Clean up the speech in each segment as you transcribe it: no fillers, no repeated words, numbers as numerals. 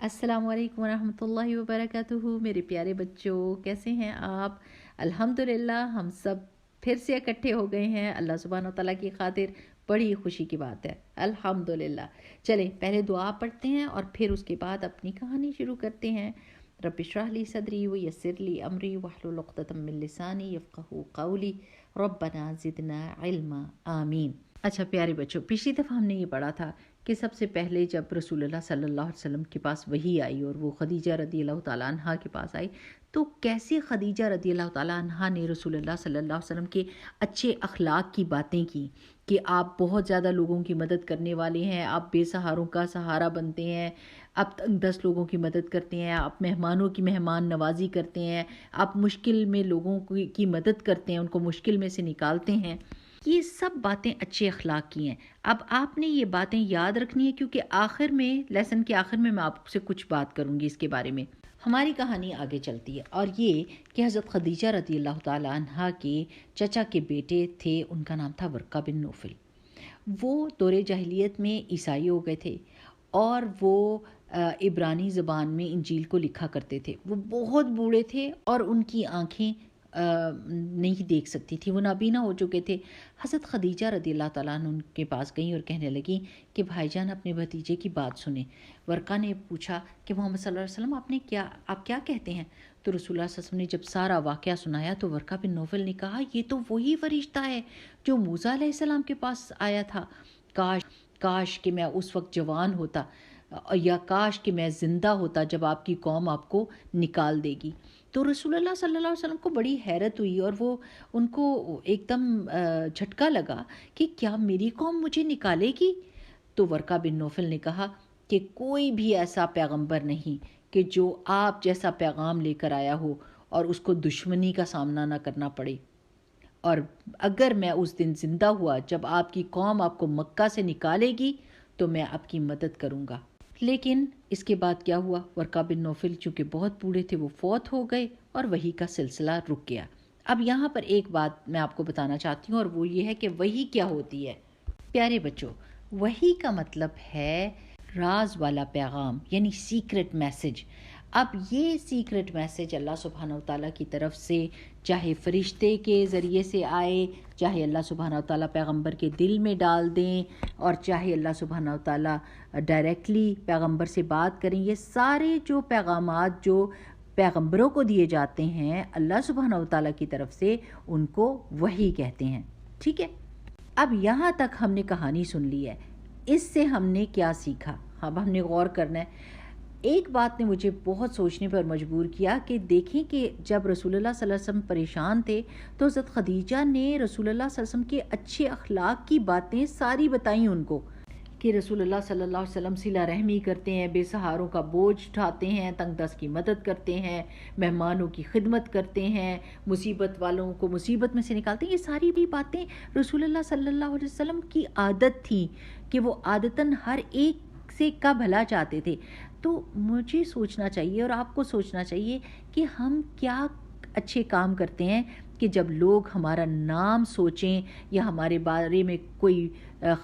अस्सलाम वालेकुम वरहमतुल्लाहि वबरकातुहू। मेरे प्यारे बच्चों, कैसे हैं आप? अल्हम्दुलिल्लाह हम सब फिर से इकट्ठे हो गए हैं अल्लाह सुब्हान व तआला की खातिर। बड़ी खुशी की बात है, अल्हम्दुलिल्लाह। चलें पहले दुआ पढ़ते हैं और फिर उसके बाद अपनी कहानी शुरू करते हैं। रब्बि इश्रह ली सदरी व यस्सिर ली अमरी वहलुल उक़दतम मिन लिसानी यफ़क़हू क़ौली रब्बना ज़िदना इल्मा आमीन। अच्छा प्यारे बच्चों, पिछली दफ़ा हमने ये पढ़ा था कि सबसे पहले जब रसूलुल्लाह सल्लल्लाहु अलैहि वसल्लम के पास वही आई और वो खदीजा रदियल्लाहु ताला अन्हा के पास आई, तो कैसे खदीजा रदियल्लाहु ताला अन्हा ने रसूलुल्लाह सल्लल्लाहु अलैहि वसल्लम के अच्छे अखलाक की बातें की कि आप बहुत ज़्यादा लोगों की मदद करने वाले हैं, आप बेसहारों का सहारा बनते हैं, आप 10 लोगों की मदद करते हैं, आप मेहमानों की मेहमान नवाजी करते हैं, आप मुश्किल में लोगों की मदद करते हैं, उनको मुश्किल में से निकालते हैं। ये सब बातें अच्छे अखलाक की हैं। अब आपने ये बातें याद रखनी है क्योंकि आखिर में, लेसन के आखिर में मैं आपसे कुछ बात करूँगी इसके बारे में। हमारी कहानी आगे चलती है और ये कि हज़रत खदीजा रज़ियल्लाहु ताला अन्हा के चचा के बेटे थे, उनका नाम था वर्का बिन नौफल। वो दौरे जाहिलियत में ईसाई हो गए थे और वो इब्रानी ज़बान में इंजील को लिखा करते थे। वो बहुत बूढ़े थे और उनकी आँखें नहीं देख सकती थी, वो नाबीना हो चुके थे। हज़रत खदीजा रज़ियल्लाहु ताला अन्हा उनके पास गई और कहने लगी कि भाईजान अपने भतीजे की बात सुने। वर्का ने पूछा कि मोहम्मद सल्लल्लाहु अलैहि वसल्लम आप क्या कहते हैं? तो रसूलुल्लाह सल्लल्लाहु अलैहि वसल्लम ने जब सारा वाक़या सुनाया तो वर्का बिन नौफल ने कहा, ये तो वही फरिश्ता है जो मूसा अलैहिस्सलाम के पास आया था। काश कि मैं उस वक्त जवान होता, या काश कि मैं ज़िंदा होता जब आपकी कौम आपको निकाल देगी। तो रसूलुल्लाह सल्लल्लाहु अलैहि वसल्लम को बड़ी हैरत हुई और वो उनको एकदम झटका लगा कि क्या मेरी कौम मुझे निकालेगी? तो वर्का बिन नौफल ने कहा कि कोई भी ऐसा पैगंबर नहीं कि जो आप जैसा पैगाम लेकर आया हो और उसको दुश्मनी का सामना ना करना पड़े। और अगर मैं उस दिन ज़िंदा हुआ जब आपकी कौम आपको मक्का से निकालेगी तो मैं आपकी मदद करूँगा। लेकिन इसके बाद क्या हुआ? वर्का बिन नौफल चूँकि बहुत बूढ़े थे, वो फौत हो गए और वही का सिलसिला रुक गया। अब यहाँ पर एक बात मैं आपको बताना चाहती हूँ और वो ये है कि वही क्या होती है। प्यारे बच्चों, वही का मतलब है राज वाला पैगाम, यानी सीक्रेट मैसेज। अब ये सीक्रेट मैसेज अल्लाह सुब्हानहू तआला की तरफ से चाहे फरिश्ते के ज़रिए से आए, चाहे अल्लाह सुब्हानहू तआला पैगंबर के दिल में डाल दें, और चाहे अल्लाह सुब्हानहू तआला डायरेक्टली पैगंबर से बात करें, ये सारे जो पैगामात जो पैगंबरों को दिए जाते हैं अल्लाह सुब्हानहू तआला की तरफ से, उनको वही कहते हैं। ठीक है, अब यहाँ तक हमने कहानी सुन ली है। इससे हमने क्या सीखा? अब हमने गौर करना है। एक बात ने मुझे बहुत सोचने पर मजबूर किया कि देखें कि जब रसूलुल्लाह सल्लल्लाहु अलैहि वसल्लम परेशान थे तो हज़रत खदीजा ने रसूलुल्लाह सल्लल्लाहु अलैहि वसल्लम के अच्छे अखलाक की बातें सारी बताई उनको कि रसूलुल्लाह सल्लल्लाहु अलैहि वसल्लम सिला रहमी करते हैं, बेसहारों का बोझ उठाते हैं, तंगदस्त की मदद करते हैं, मेहमानों की खिदमत करते हैं, मुसीबत वालों को मुसीबत में से निकालते हैं। ये सारी भी बातें रसूलुल्लाह सल्लल्लाहु अलैहि वसल्लम की आदत थी कि वो आदतन हर एक से का भला चाहते थे। तो मुझे सोचना चाहिए और आपको सोचना चाहिए कि हम क्या अच्छे काम करते हैं कि जब लोग हमारा नाम सोचें या हमारे बारे में कोई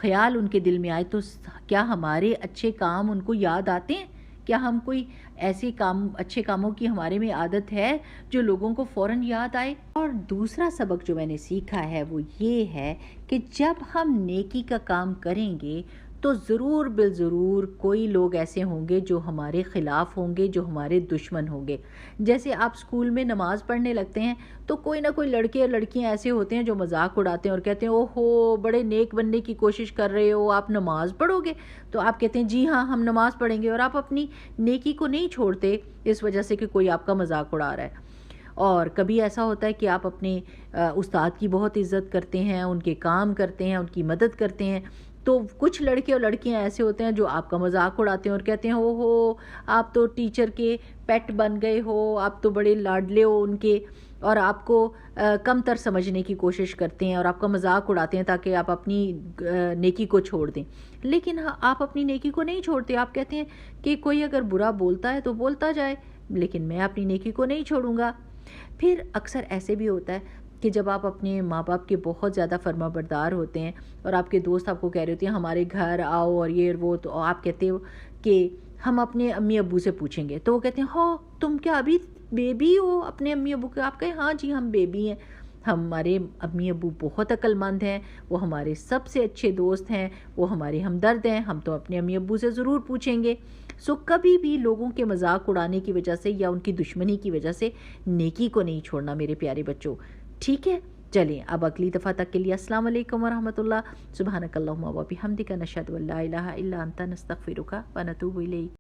ख़्याल उनके दिल में आए तो क्या हमारे अच्छे काम उनको याद आते हैं? क्या हम कोई ऐसे काम, अच्छे कामों की हमारे में आदत है जो लोगों को फ़ौरन याद आए? और दूसरा सबक जो मैंने सीखा है वो ये है कि जब हम नेकी का काम करेंगे तो ज़रूर बिलज़रूर कोई लोग ऐसे होंगे जो हमारे ख़िलाफ़ होंगे, जो हमारे दुश्मन होंगे। जैसे आप स्कूल में नमाज़ पढ़ने लगते हैं तो कोई ना कोई लड़के और लड़कियां ऐसे होते हैं जो मजाक उड़ाते हैं और कहते हैं ओहो बड़े नेक बनने की कोशिश कर रहे हो, आप नमाज़ पढ़ोगे? तो आप कहते हैं जी हाँ हम नमाज़ पढ़ेंगे, और आप अपनी नेकी को नहीं छोड़ते इस वजह से कि कोई आपका मजाक उड़ा रहा है। और कभी ऐसा होता है कि आप अपने उस्ताद की बहुत इज़्ज़त करते हैं, उनके काम करते हैं, उनकी मदद करते हैं, तो कुछ लड़के और लड़कियां ऐसे होते हैं जो आपका मजाक उड़ाते हैं और कहते हैं ओहो आप तो टीचर के पेट बन गए हो, आप तो बड़े लाडले हो उनके, और आपको कमतर समझने की कोशिश करते हैं और आपका मजाक उड़ाते हैं ताकि आप अपनी नेकी को छोड़ दें। लेकिन हाँ, आप अपनी नेकी को नहीं छोड़ते। आप कहते हैं कि कोई अगर बुरा बोलता है तो बोलता जाए, लेकिन मैं अपनी नेकी को नहीं छोड़ूंगा। फिर अक्सर ऐसे भी होता है कि जब आप अपने माँ बाप के बहुत ज़्यादा फर्माबरदार होते हैं और आपके दोस्त आपको कह रहे होते हैं हमारे घर आओ और ये और वो, तो आप कहते हो कि ہم اپنے امی ابو سے پوچھیں گے تو وہ کہتے ہیں ہو تم کیا ابھی بیبی ہو اپنے امی ابو کے؟ آپ کہیں ہاں جی ہم بیبی ہیں. ہمارے امی ابو بہت عقل مند ہیں، وہ ہمارے سب سے اچھے دوست ہیں، وہ ہمارے ہمدرد ہیں، ہم تو اپنے امی ابو سے ضرور پوچھیں گے. کبھی بھی لوگوں کے مذاق اڑانے کی وجہ سے یا ان کی دشمنی کی وجہ سے نیکی کو نہیں چھوڑنا میرے پیارے بچوں. ٹھیک ہے، چلیں اب اگلی دفعہ تک کے لیے السلام علیکم ورحمۃ اللہ. سبحانک اللہم و بحمدک، نشہد ان لا الہ الا انت، نستغفرک و نتوب الیک.